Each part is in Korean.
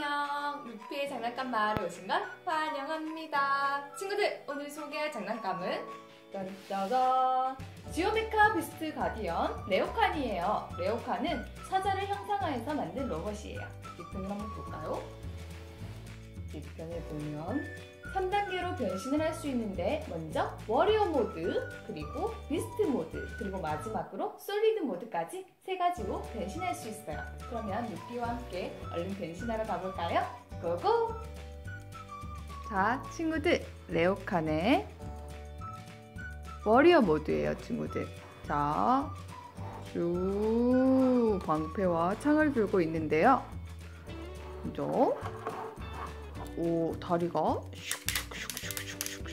안녕! 루피의 장난감 마을에 오신 걸 환영합니다. 친구들, 오늘 소개할 장난감은 짠짜잔! 지오메카 비스트 가디언 레오칸이에요. 레오칸은 사자를 형상화해서 만든 로봇이에요. 뒤편을 한번 볼까요? 뒤편을 보면 3단계로 변신을 할 수 있는데 먼저 워리어 모드, 그리고 비스트 모드, 그리고 마지막으로 솔리드 모드까지 세 가지로 변신할 수 있어요. 그러면 루피와 함께 얼른 변신하러 가볼까요? 고고! 자, 친구들, 레오칸의 워리어 모드예요, 친구들. 자, 쭉 방패와 창을 들고 있는데요. 먼저 다리가 슉슉슉슉슉슉,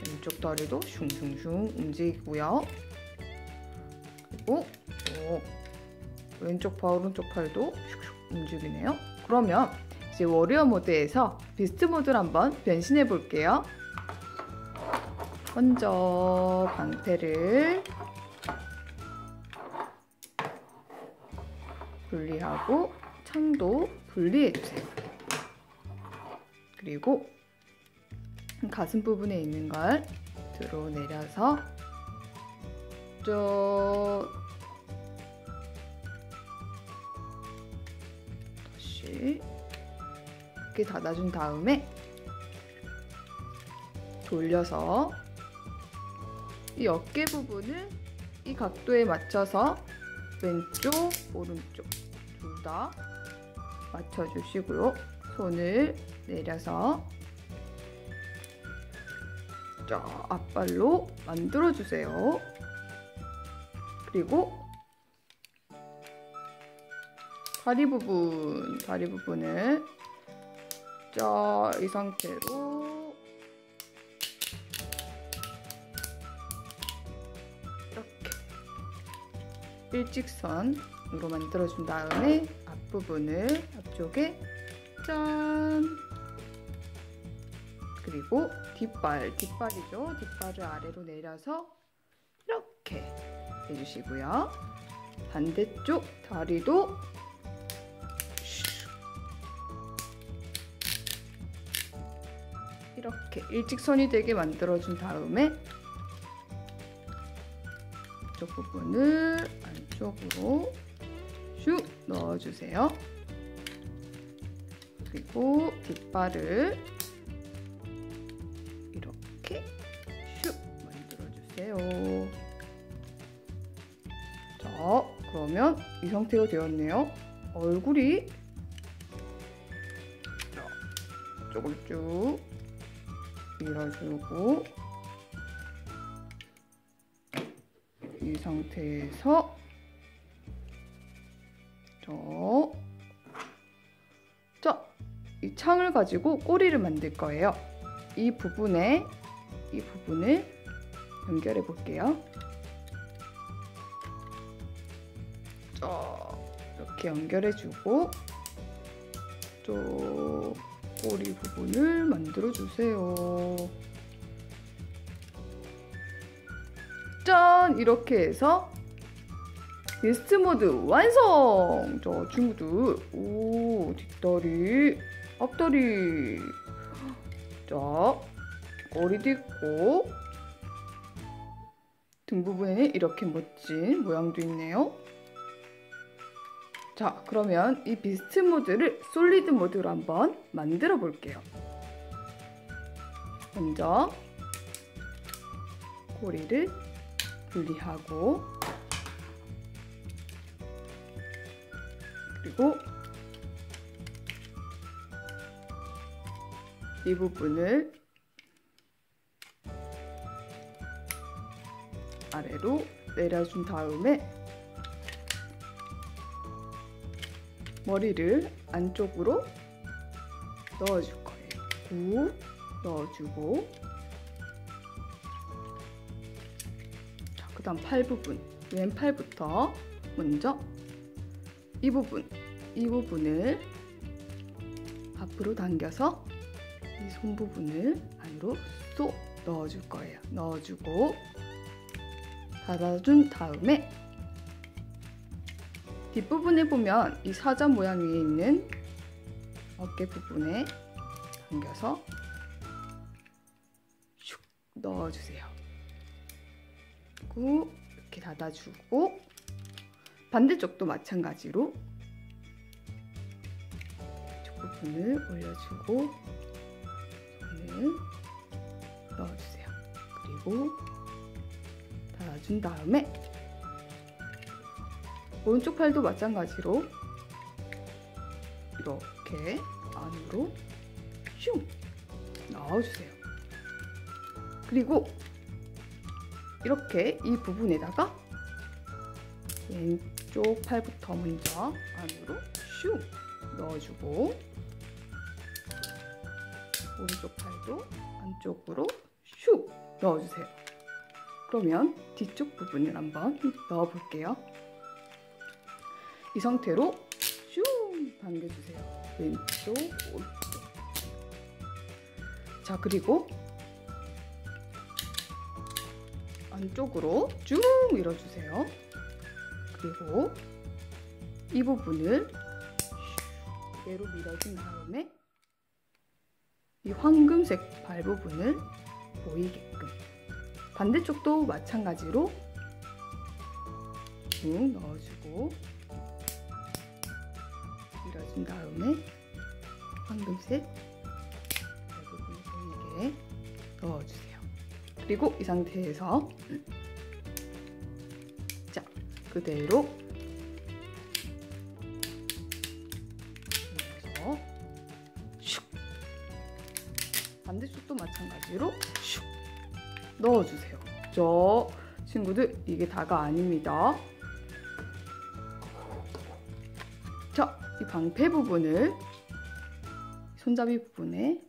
왼쪽 다리도 슝슝슝 움직이고요. 그리고 왼쪽 발, 오른쪽 팔도 슉슉 움직이네요. 그러면 이제 워리어 모드에서 비스트 모드로 한번 변신해 볼게요. 먼저 방패를 분리하고 창도 분리해 주세요. 그리고 가슴 부분에 있는 걸 들어 내려서 다시 이렇게 닫아준 다음에 돌려서 이 어깨 부분을 이 각도에 맞춰서 왼쪽, 오른쪽 둘 다 맞춰주시고요. 손을 내려서 앞발로 만들어주세요. 그리고 다리 부분을 이 상태로 이렇게 일직선으로 만들어준 다음에 앞부분을 앞쪽에 짠! 그리고 뒷발이죠. 뒷발을 아래로 내려서 이렇게 해주시고요. 반대쪽 다리도 이렇게 일직선이 되게 만들어준 다음에 이쪽 부분을 안쪽으로 슉 넣어주세요. 그리고 뒷발을 이렇게 슉 만들어주세요. 자, 그러면 이 상태가 되었네요. 얼굴이 이쪽을 쭉 밀어주고 이 상태에서 이 창을 가지고 꼬리를 만들 거예요. 이 부분을 연결해 볼게요. 이렇게 연결해 주고 꼬리 부분을 만들어 주세요. 짠! 이렇게 해서 비스트 모드 완성! 자, 친구들, 뒷다리, 앞다리, 자, 머리도 있고 등 부분에 이렇게 멋진 모양도 있네요. 자, 그러면 이 비스트 모드를 솔리드 모드로 한번 만들어 볼게요. 먼저 꼬리를 분리하고 그리고 이 부분을 아래로 내려준 다음에 머리를 안쪽으로 넣어줄 거예요. 꾹 넣어주고 그 다음 팔 부분, 왼팔부터 먼저 이 부분을 앞으로 당겨서 이 손 부분을 안으로 쏙 넣어줄 거예요. 넣어주고 닫아준 다음에 뒷부분에 보면 이 사자 모양 위에 있는 어깨 부분에 당겨서 슉 넣어주세요. 그리고 이렇게 닫아주고 반대쪽도 마찬가지로 이쪽 부분을 올려주고 손을 넣어주세요. 그리고 닫아준 다음에 오른쪽 팔도 마찬가지로 이렇게 안으로 슝 넣어주세요. 그리고 이렇게 이 부분에다가 왼쪽 팔부터 먼저 안으로 슝 넣어주고 오른쪽 팔도 안쪽으로 슉 넣어주세요. 그러면 뒤쪽 부분을 한번 넣어볼게요. 이 상태로 슝 당겨주세요. 왼쪽, 오른쪽. 자, 그리고 안쪽으로 쭉 밀어주세요. 그리고 이 부분을 그대로 밀어준 다음에 이 황금색 발 부분을 보이게끔 반대쪽도 마찬가지로 쭉 넣어주고 밀어준 다음에 황금색 발 부분을 보이게 넣어주세요. 그리고 이 상태에서 자, 그대로 슉 반대쪽도 마찬가지로 슉 넣어주세요. 저 친구들 이게 다가 아닙니다. 자, 이 방패 부분을 손잡이 부분에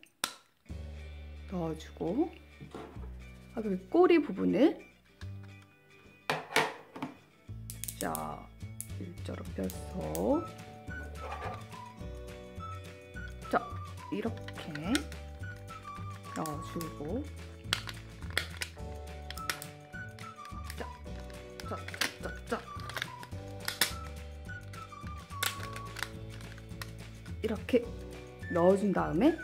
넣어주고 그 꼬리 부분을 자 일자로 펴서 자 이렇게 넣어주고 자 이렇게 넣어준 다음에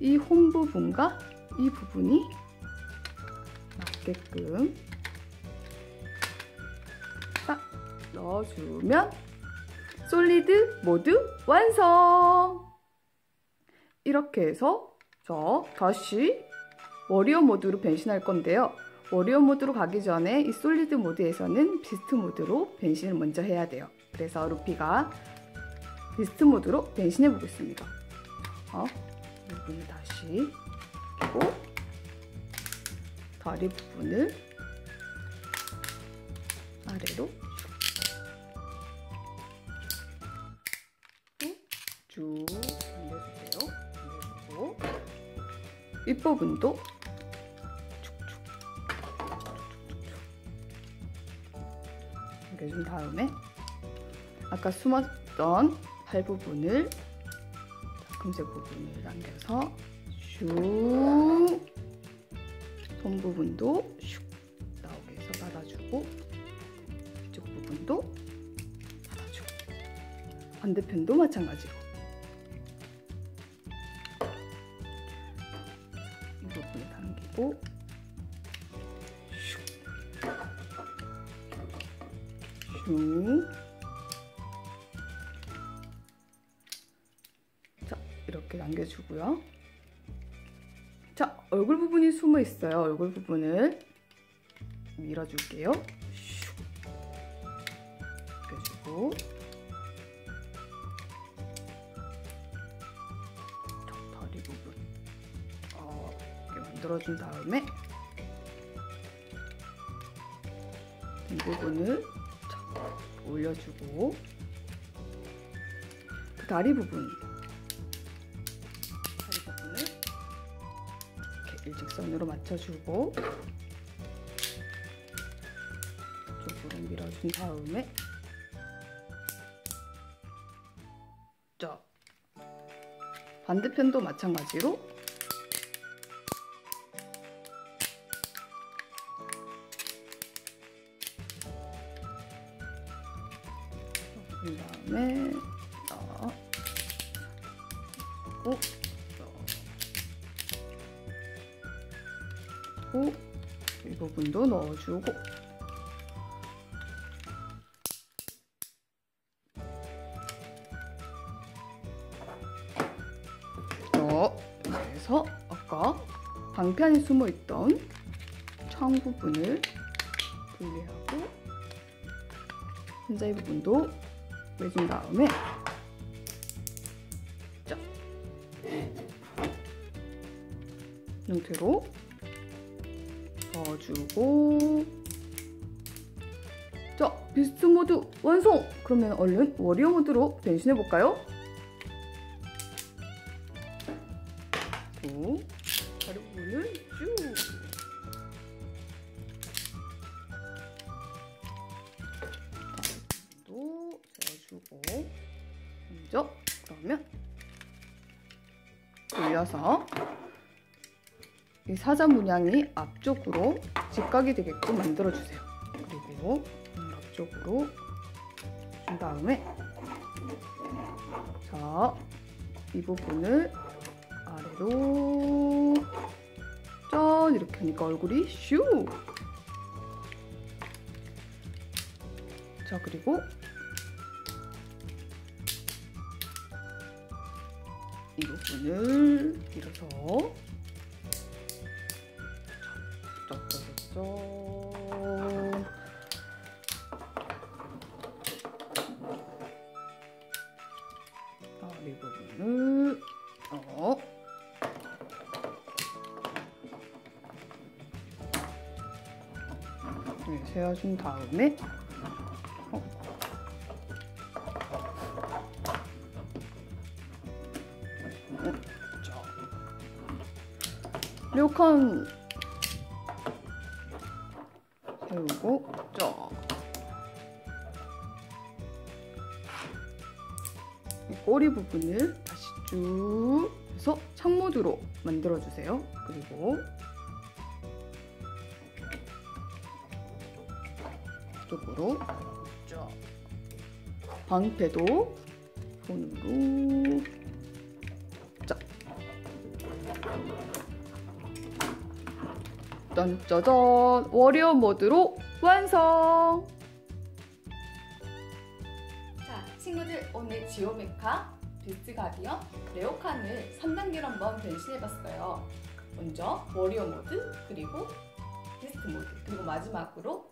이 홈 부분과 이 부분이 맞게끔 딱 넣어주면 솔리드 모드 완성! 이렇게 해서 저 다시 워리어 모드로 변신할 건데요. 워리어 모드로 가기 전에 이 솔리드 모드에서는 비스트 모드로 변신을 먼저 해야 돼요. 그래서 루피가 비스트 모드로 변신해 보겠습니다. 이 부분을 다시 그리고 다리 부분을 아래로 쭉 당겨주세요. 당겨주고 윗부분도 축축 당겨준 다음에 아까 숨었던 팔 부분을 금색 부분을 당겨서 슉 손 부분도 슉 나오게 해서 닫아주고 이쪽 부분도 닫아주고 반대편도 마찬가지로 이 부분을 당기고 슉 자, 이렇게 당겨주고요. 자, 얼굴 부분이 숨어 있어요. 얼굴 부분을 밀어줄게요. 슉 당겨주고 다리 부분 이렇게 만들어준 다음에 이 부분을 올려주고 그 다리 부분을 이렇게 일직선으로 맞춰주고 쪽으로 밀어준 다음에 자 반대편도 마찬가지로 그 다음에 오, 오, 이 부분도 넣어주고. 그래서 아까 방편에 숨어있던 창 부분을 분리하고 혼자의 부분도 내준 다음에 자, 이 형태로 넣어주고. 자, 비스트 모드 완성! 그러면 얼른 워리어 모드로 변신해볼까요? 다른 부분을 쭉 또 세워주고. 먼저 그러면 돌려서 이 사자 문양이 앞쪽으로 직각이 되게끔 만들어주세요. 그리고 앞쪽으로 준 다음에 자, 이 부분을 아래로 짠 이렇게 하니까 얼굴이 슈! 자, 그리고 이 부분을 밀어서 짜짜짜짜 이 부분을 세워준 다음에 자, 료칸 세우고 쫙 이 꼬리 부분을 다시 쭉 해서 창모드로 만들어주세요. 그리고 쪽으로 쫙 방패도 손으로 쫙 짠짜잔 워리어 모드로 완성! 자, 친구들 오늘 지오메카 비스트 가디언 레오칸을 3단계로 한번 변신해봤어요. 먼저 워리어 모드, 그리고 비스트 모드, 그리고 마지막으로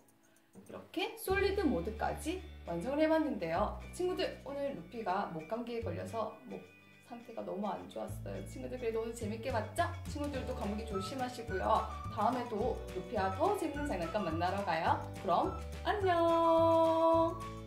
이렇게 솔리드 모드까지 완성을 해봤는데요. 친구들 오늘 루피가 목 감기에 걸려서 목 상태가 너무 안 좋았어요. 친구들 그래도 오늘 재밌게 봤죠? 친구들도 감기 조심하시고요. 다음에도 루피와 더 재밌는 장난감 만나러 가요. 그럼 안녕!